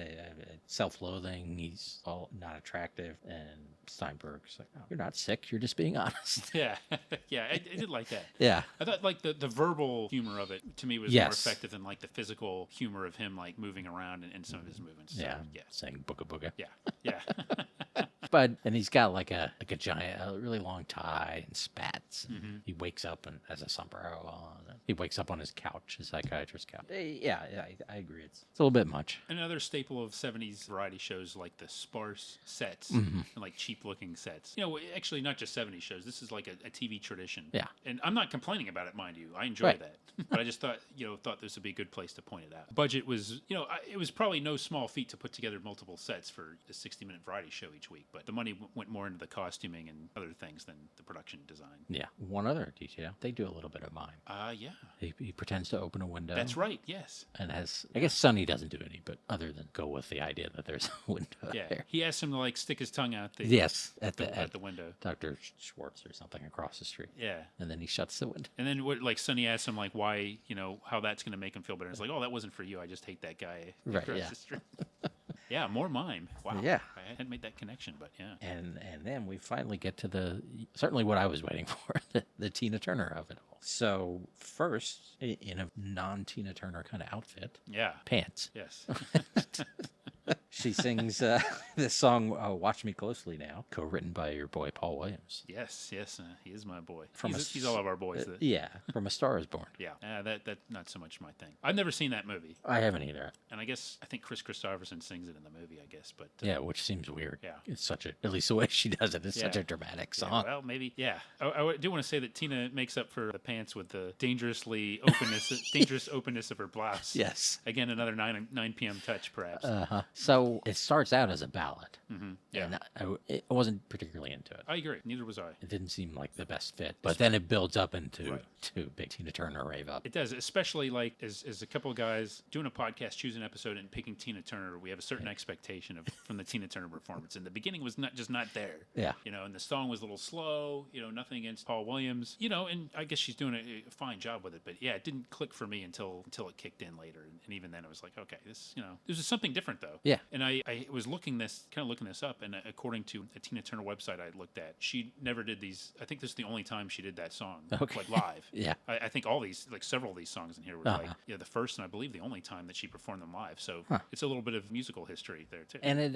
self-loathing. He's all not attractive, and Steinberg's like, "Oh, you're not sick. You're just being honest." yeah, yeah. I did like that. Yeah. I thought like the verbal humor of it to me was more effective than like the physical humor of him like moving around and some of his movements. So, Yeah. yeah. Saying booga booga. Yeah. Yeah. And he's got like a giant, a really long tie and spats. And he wakes up and has a sombrero on. And he wakes up on his couch, his psychiatrist's couch. Yeah, I agree. It's a little bit much. Another staple of 70s variety shows, like the sparse sets and like cheap looking sets. Actually not just 70s shows. This is like a TV tradition. Yeah. And I'm not complaining about it, mind you. I enjoy that. But I just thought this would be a good place to point it out. Budget was, it was probably no small feat to put together multiple sets for a 60-minute variety show each week. But the money went more into the costuming and other things than the production design. Yeah. One other detail. They do a little bit of mime. Yeah. He pretends to open a window. That's right, yes. And I guess Sonny doesn't do any, but other than go with the idea that there's a window Yeah. there. He asked him to like stick his tongue out At the window. Dr. Schwartz or something across the street. Yeah. And then he shuts the window. And then Sonny asked him like why, how that's going to make him feel better. It's like, oh, that wasn't for you. I just hate that guy across the street. Yeah, more mime. Wow. Yeah. I hadn't made that connection, but yeah. And then we finally get to certainly what I was waiting for, the Tina Turner of it all. So first, in a non-Tina Turner kind of outfit. Yeah. Pants. Yes. She sings this song, Watch Me Closely Now, co-written by your boy Paul Williams. Yes. He is my boy. From He's all of our boys. Yeah, from A Star Is Born. Yeah. That's not so much my thing. I've never seen that movie. I haven't either. And I think Chris Christopherson sings it in the movie, I guess. But yeah, which seems weird. Yeah. It's at least the way she does it, it's such a dramatic song. Yeah, well, maybe. Yeah. I do want to say that Tina makes up for the pants with the dangerous openness of her blouse. Yes. Again, another 9 p.m. touch, perhaps. So it starts out as a ballad. Yeah. And I wasn't particularly into it. I agree. Neither was I. It didn't seem like the best fit. But then it builds up into big Tina Turner rave up. It does, especially like as a couple of guys doing a podcast, choose an episode and picking Tina Turner. We have a certain expectation from the Tina Turner performance. And the beginning was not there. Yeah. And the song was a little slow. Nothing against Paul Williams. And I guess she's doing a fine job with it. But yeah, it didn't click for me until it kicked in later. And even then, it was like, okay, this was something different though. Yeah. And I was looking this up, and according to a Tina Turner website I looked at, she never did these. I think this is the only time she did that song, like live. Yeah. I think all these, like several of these songs in here were like the first and I believe the only time that she performed them live. So it's a little bit of musical history there too. And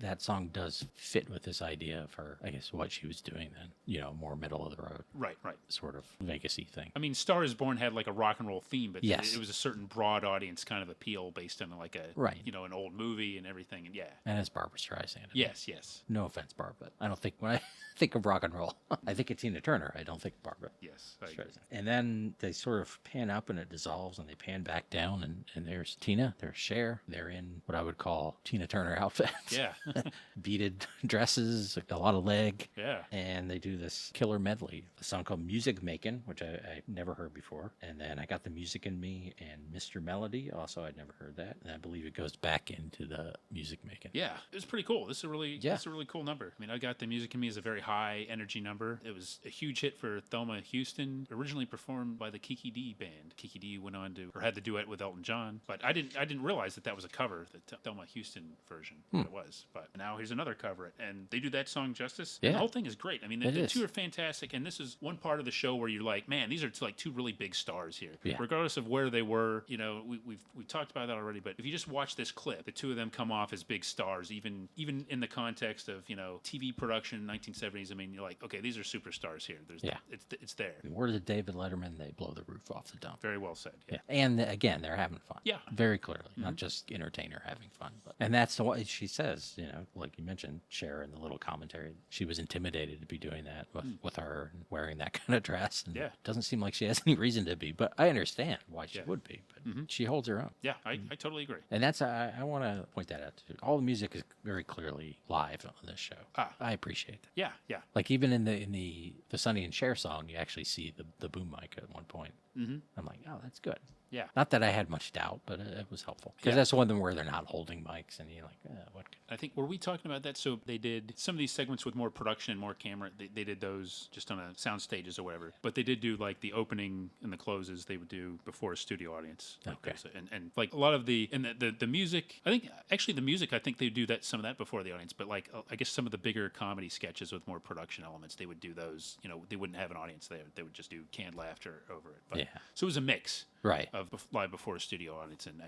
that song does fit with this idea of her, I guess, what she was doing then. More middle of the road. Right. Sort of Vegas-y thing. I mean, Star Is Born had like a rock and roll theme, but yes. it was a certain broad audience kind of appeal based on like an old movie, and everything. And yeah. And it's Barbara Streisand. Yes, yes. No offense, Barbara, but I don't think when I think of rock and roll, I think of Tina Turner. I don't think Barbara. Yes. I agree. Streisand. And then they sort of pan up and it dissolves, and they pan back down, and there's Tina, there's Cher. They're in what I would call Tina Turner outfits. Yeah. Beaded dresses, a lot of leg. Yeah. And they do this killer medley, a song called Music Makin', which I never heard before. And then I Got the Music in Me and Mr. Melody. Also, I'd never heard that. And I believe it goes back into the music making. Yeah, it was pretty cool. This is a really cool number. I mean, I Got the Music in Me is a very high energy number. It was a huge hit for Thelma Houston, originally performed by the Kiki D band. Kiki D went on to, or had the duet with Elton John, but I didn't realize that was a cover, the Thelma Houston version. It was, but now here's another cover, and they do that song justice. Yeah. And the whole thing is great. I mean, the two are fantastic, and this is one part of the show where you're like, man, these are like two really big stars here. Yeah. Regardless of where they were, you know, we've talked about that already, but if you just watch this clip, the two of them come off as big stars, even in the context of, you know, TV production, 1970s. I mean, you're like, okay, these are superstars here. It's there. In words of David Letterman, they blow the roof off the dome. Very well said. Yeah. And again, they're having fun. Yeah. Very clearly. Not just entertainer having fun. And that's what she says, you know, like you mentioned, Cher in the little commentary. She was intimidated to be doing that with her and wearing that kind of dress. And it doesn't seem like she has any reason to be, but I understand why she would be. But she holds her own. Yeah, I totally agree. And that's, I want to point that out too. All the music is very clearly live on this show. I appreciate that. Yeah, yeah. Like even in the Sonny and Cher song, you actually see the boom mic at one point. I'm like, oh, that's good. Yeah. Not that I had much doubt, but it was helpful. Because that's one of them where they're not holding mics, and you're like, what? I think, were we talking about that? So they did some of these segments with more production and more camera. They did those just on a sound stages or whatever. But they did do like the opening and the closes they would do before a studio audience. Like Okay. those. And like a lot of the music, I think actually the music, I think they do that some of that before the audience. But like I guess some of the bigger comedy sketches with more production elements, they would do those. You know, they wouldn't have an audience there. They would just do canned laughter over it. But, so it was a mix. Right. Of live before a studio audience and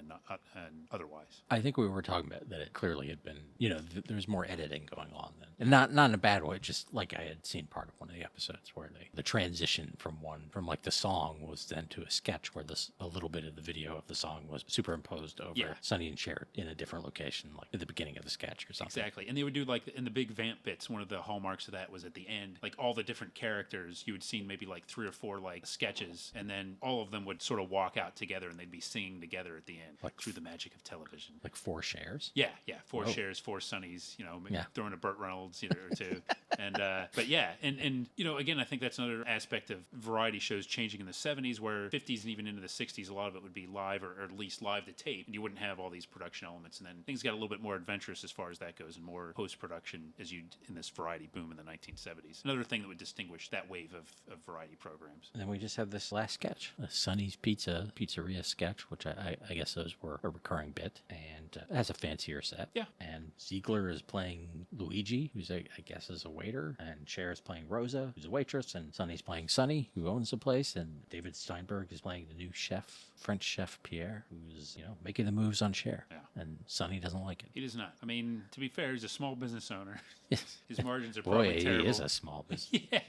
otherwise. I think we were talking about that it clearly had been, you know, there's more editing going on then. And not in a bad way, just like I had seen part of one of the episodes where the transition from like the song was then to a sketch where a little bit of the video of the song was superimposed over Sonny and Cher in a different location, like at the beginning of the sketch or something. Exactly. And they would do like in the big vamp bits, one of the hallmarks of that was at the end, like all the different characters, you would see maybe like 3 or 4 like sketches, and then all of them would sort of walk out together and they'd be singing together at the end, like through the magic of television. Like 4 Chers? Yeah. 4 Chers, 4 Sonnies, you know, throwing a Burt Reynolds, you know, or 2. And but yeah, and you know, again, I think that's another aspect of variety shows changing in the 70s, where 50s and even into the 60s, a lot of it would be live or at least live to tape, and you wouldn't have all these production elements. And then things got a little bit more adventurous as far as that goes, and more post-production as you in this variety boom in the 1970s. Another thing that would distinguish that wave of variety programs. And then we just have this last sketch, a Sonny's Pizzeria sketch, which I guess those were a recurring bit, and it has a fancier set. Yeah. And Ziegler is playing Luigi, who's I guess is a waiter, and Cher is playing Rosa, who's a waitress, and Sonny's playing Sonny, who owns the place, and David Steinberg is playing the new chef, French chef Pierre, who's, you know, making the moves on Cher. Yeah. And Sonny doesn't like it. He does not. I mean, to be fair, he's a small business owner. Yes. His margins are probably terrible. He is a small business. Yeah.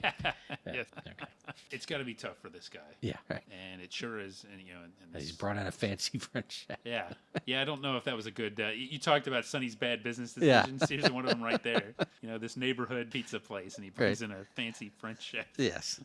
Yeah. Okay. It's got to be tough for this guy. Yeah, right. And it sure is. And you know, and He's brought in a fancy French chef. Yeah. I don't know if that was a good. You talked about Sonny's bad business decisions. Yeah. Here's one of them right there. You know, this neighborhood pizza place, and he brings in a fancy French chef. Yes.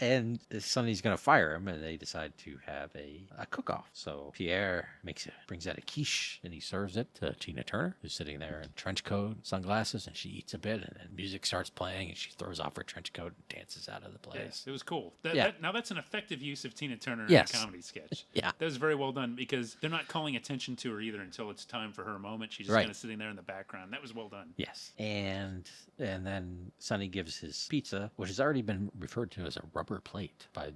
And Sonny's going to fire him, and they decide to have a cook-off. So Pierre brings out a quiche, and he serves it to Tina Turner, who's sitting there in a trench coat, sunglasses, and she eats a bit, and then music starts playing, and she throws off her trench coat and dances out of the place. Yes, it was cool. Now that's an effective use of Tina Turner in a comedy sketch. Yeah. That was very well done, because they're not calling attention to her either until it's time for her moment. She's just kind of sitting there in the background. That was well done. Yes. And then Sonny gives his pizza, which has already been referred to as a rubber plate by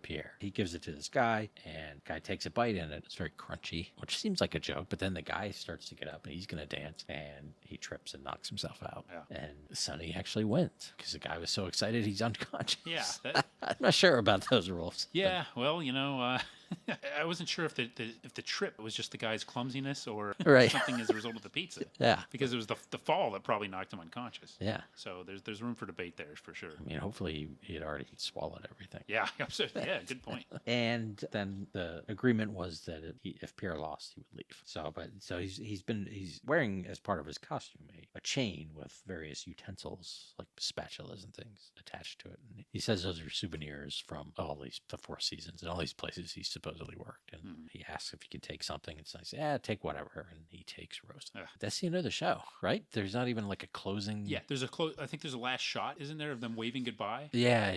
Pierre. He gives it to this guy, and the guy takes a bite in it. It's very crunchy, which seems like a joke, but then the guy starts to get up and he's going to dance, and he trips and knocks himself out. Yeah. And Sonny actually wins because the guy was so excited he's unconscious. Yeah. I'm not sure about those rules. Yeah, well, you know, I wasn't sure if the trip was just the guy's clumsiness or Right. something as a result of the pizza. Yeah. Because it was the fall that probably knocked him unconscious. Yeah. So there's room for debate there for sure. I mean, hopefully he had already swallowed everything. Yeah, yeah, good point. And then the agreement was that if Pierre lost, he would leave. So he's wearing as part of his costume a chain with various utensils like spatulas and things attached to it. And he says those are souvenirs from all these the Four Seasons and all these places he supposedly worked. And he asks if he could take something. And so I say, take whatever. And he takes roast. That's the end of the show, right? There's not even like a closing. Yeah, I think there's a last shot, isn't there, of them waving goodbye? Yeah.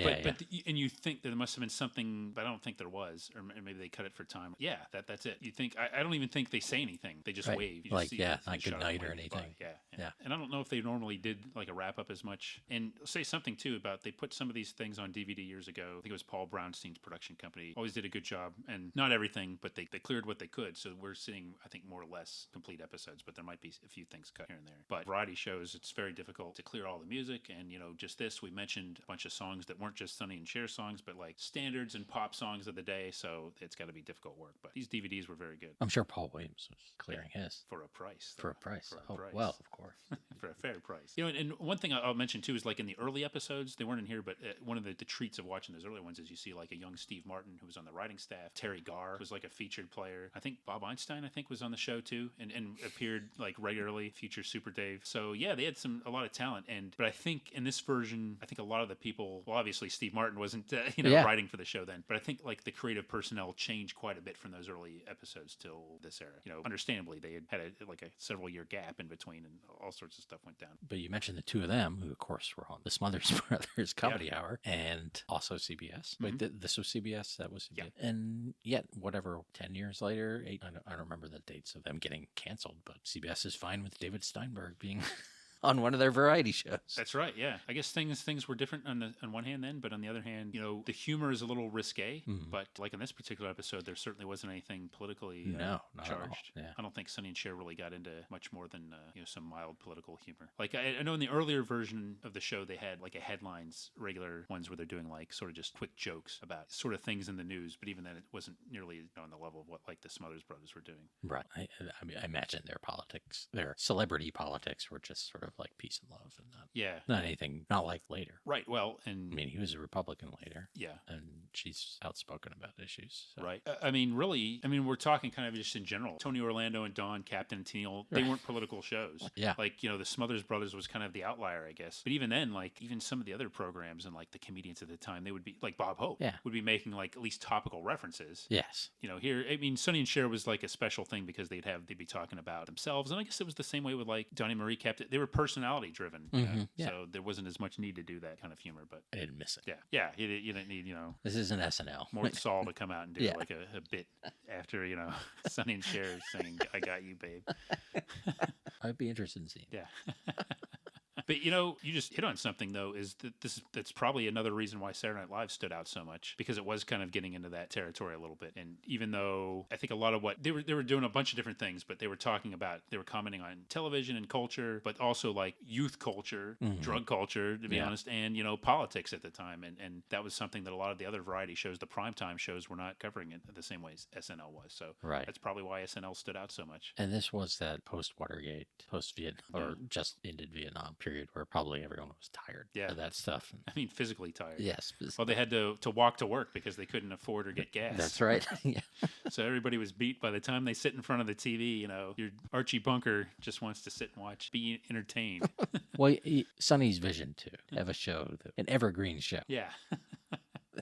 And you think that there must have been something, but I don't think there was, or maybe they cut it for time. Yeah, that's it. You think I don't even think they say anything. They just wave. You just see not shot good of night them or waving anything. goodbye. Yeah. And I don't know if they normally did like a wrap up as much. And I'll say something too about they put some of these things on DVD years ago. I think it was Paul Brownstein's production company. Always did a good job, and not everything, but they cleared what they could. So we're seeing, I think, more or less complete episodes, but there might be a few things cut here and there. But variety shows, it's very difficult to clear all the music. And just this, we mentioned a bunch of songs that weren't just Sonny and Cher songs, but like standards and pop songs of the day. So it's got to be difficult work. But these DVDs were very good. I'm sure Paul Williams was clearing his for a price. For a price. Price. Well, of course. For a fair price. And one thing I'll mention too is like in the early episodes, they weren't in here, but one of the treats of watching those early ones is you see like a young Steve Martin who was on the writing staff. Terry Garr was like a featured player. I think Bob Einstein was on the show too and appeared like regularly. Future Super Dave. So yeah, they had a lot of talent. But I think in this version, I think a lot of the people, well, obviously Steve Martin wasn't writing for the show then, but I think like the creative personnel changed quite a bit from those early episodes till this era. Understandably, they had a several year gap in between, and all sorts of stuff went down. But you mentioned the two of them, who of course were on the Smothers Brothers Comedy Hour and also CBS. Wait, this was CBS. That was CBS. Yeah. And yet, whatever, 10 years later, I don't remember the dates of them getting canceled, but CBS is fine with David Steinberg being on one of their variety shows. That's right. Yeah, I guess things were different on one hand then, but on the other hand, the humor is a little risque. But like in this particular episode, there certainly wasn't anything politically charged. Yeah. I don't think Sonny and Cher really got into much more than some mild political humor. Like I know in the earlier version of the show, they had like a headlines, regular ones where they're doing like sort of just quick jokes about sort of things in the news. But even then, it wasn't nearly on the level of what like the Smothers Brothers were doing. Right. I mean, I imagine their politics, their celebrity politics, were just sort of like peace and love and not anything, not like later. Right. Well, and I mean, he was a Republican later. Yeah. And she's outspoken about issues. So. Right. We're talking kind of just in general. Tony Orlando and Don, Captain and Tennille, they weren't political shows. Yeah. Like, the Smothers Brothers was kind of the outlier, I guess. But even then, like, even some of the other programs and like the comedians at the time, they would be like Bob Hope would be making like at least topical references. Yes. Here, I mean, Sonny and Cher was like a special thing because they'd be talking about themselves. And I guess it was the same way with like Donny Marie kept it. They were personality driven. So there wasn't as much need to do that kind of humor, but I didn't miss it. Yeah. You didn't need, This isn't SNL. Mort Saul to come out and do like a bit after, Sonny and Cher saying, "I got you, babe." I'd be interested in seeing. Yeah. But you just hit on something though, is that that's probably another reason why Saturday Night Live stood out so much, because it was kind of getting into that territory a little bit. And even though I think a lot of what they were doing a bunch of different things, but they were commenting on television and culture, but also like youth culture, drug culture, to be honest, and politics at the time. And that was something that a lot of the other variety shows, the primetime shows, were not covering it the same way as SNL was. So that's probably why SNL stood out so much. And this was that post-Watergate, post-Vietnam, or just ended Vietnam period where probably everyone was tired of that stuff. I mean, physically tired. Yes. Well, they had to walk to work because they couldn't afford or get gas. That's right. Yeah. So everybody was beat by the time they sit in front of the TV. Your Archie Bunker just wants to sit and watch, be entertained. Well, Sonny's vision too, have a show, an evergreen show. Yeah.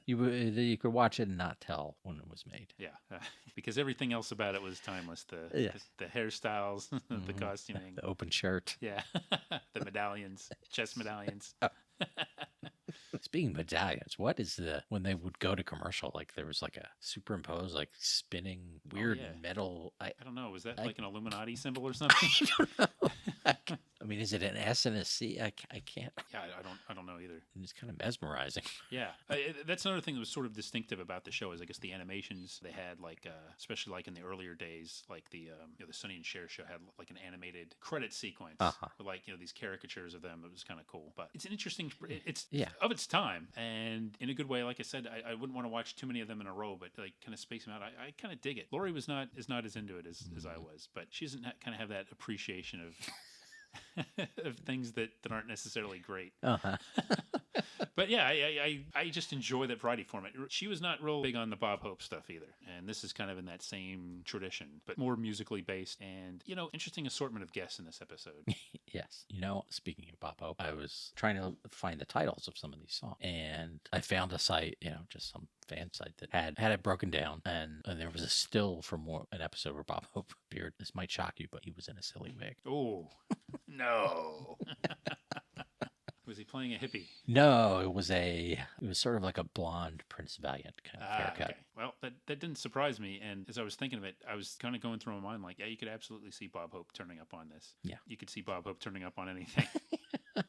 You could watch it and not tell when it was made. Yeah, because everything else about it was timeless. The hairstyles, the costuming, the open shirt. Yeah, the medallions, chest medallions. Speaking of medallions, what is when they would go to commercial, like there was like a superimposed, like spinning weird metal. I don't know. Was that like an Illuminati symbol or something? I don't know. I mean, is it an S and a C? I can't. Yeah, I don't know either. either. It's kind of mesmerizing. Yeah, that's another thing that was sort of distinctive about the show is I guess the animations they had, like especially like in the earlier days, like the the Sonny and Cher show had like an animated credit sequence, with like these caricatures of them. It was kind of cool, but it's an interesting. It's of its time, and in a good way. Like I said, I wouldn't want to watch too many of them in a row, but like kind of space them out. I kind of dig it. Lori was not as into it as I was, but she doesn't kind of have that appreciation of. Of things that aren't necessarily great. But yeah, I just enjoy that variety format. She was not real big on the Bob Hope stuff either. And this is kind of in that same tradition, but more musically based and, interesting assortment of guests in this episode. Yes. Speaking of Bob Hope, I was trying to find the titles of some of these songs, and I found a site, just some fan site that had it broken down, and there was a still from an episode where Bob Hope appeared. This might shock you, but he was in a silly wig. Oh, no. Was he playing a hippie? No, it was sort of like a blonde Prince Valiant kind of haircut. Okay. Well, that didn't surprise me. And as I was thinking of it, I was kind of going through my mind like, yeah, you could absolutely see Bob Hope turning up on this. Yeah. You could see Bob Hope turning up on anything.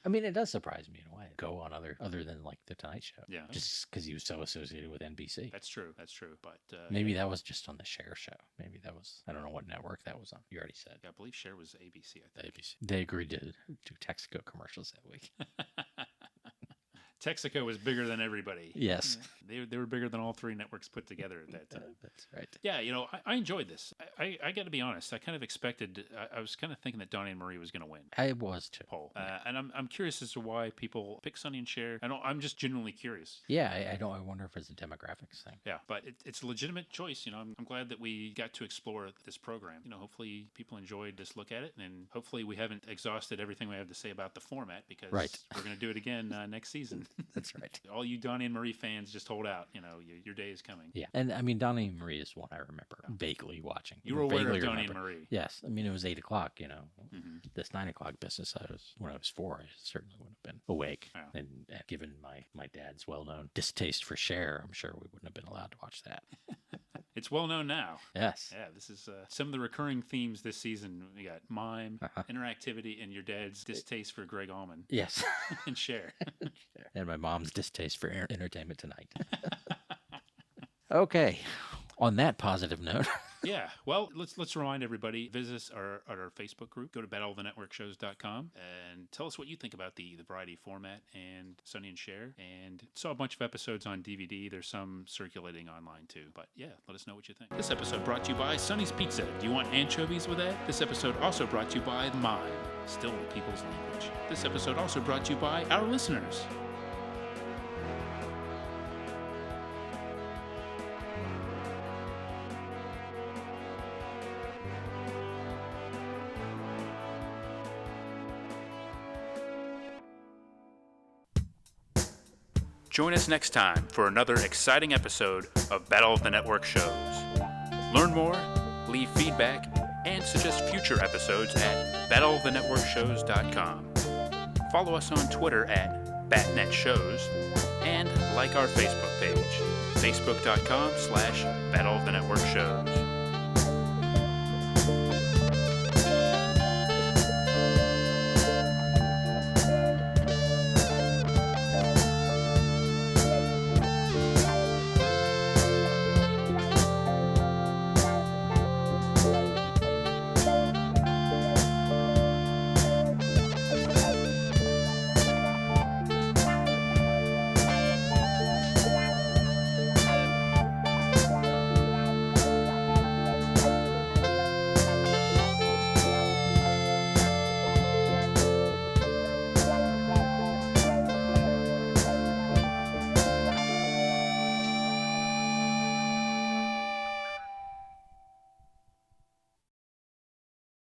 I mean, it does surprise me in a way. Go on other than like the Tonight Show. Yeah. Just because he was so associated with NBC. That's true. But maybe that was just on the Cher show. Maybe that was, I don't know what network that was on. You already said. Yeah, I believe Cher was ABC, I think. ABC. They agreed to do Texaco commercials that week. Texaco was bigger than everybody. Yes. They were bigger than all three networks put together at that time. That's right. Yeah, I enjoyed this. I got to be honest. I kind of expected. I was kind of thinking that Donny and Marie was going to win. I was too. Poll. And I'm curious as to why people pick Sonny and Cher. I'm just genuinely curious. Yeah, I wonder if it's a demographics thing. Yeah, but it's a legitimate choice. I'm glad that we got to explore this program. Hopefully people enjoyed this look at it, and hopefully we haven't exhausted everything we have to say about the format because we're going to do it again next season. That's right. All you Donny and Marie fans, just hold out. Your day is coming. Yeah, and I mean Donny and Marie is one I remember vaguely watching. You were aware of Donny and Marie. Yes, I mean it was 8 o'clock. This 9 o'clock business. When I was 4, I certainly would have been awake. Yeah. And given my dad's well-known distaste for Cher, I'm sure we wouldn't have been allowed to watch that. It's well known now. Yes. Yeah, this is some of the recurring themes this season. We got mime, interactivity, and your dad's distaste for Greg Allman. Yes. And Cher. And my mom's distaste for Entertainment Tonight. Okay. On that positive note. Yeah. Well, let's remind everybody, visit us at our Facebook group. Go to battleofthenetworkshows.com and tell us what you think about the variety format and Sonny and Cher. And saw a bunch of episodes on DVD. There's some circulating online too. But yeah, let us know what you think. This episode brought to you by Sonny's Pizza. Do you want anchovies with that? This episode also brought to you by Mime, still the people's language. This episode also brought to you by our listeners. Join us next time for another exciting episode of Battle of the Network Shows. Learn more, leave feedback, and suggest future episodes at battleofthenetworkshows.com. Follow us on Twitter at BatNetShows and like our Facebook page, facebook.com/Battle of the Network Shows.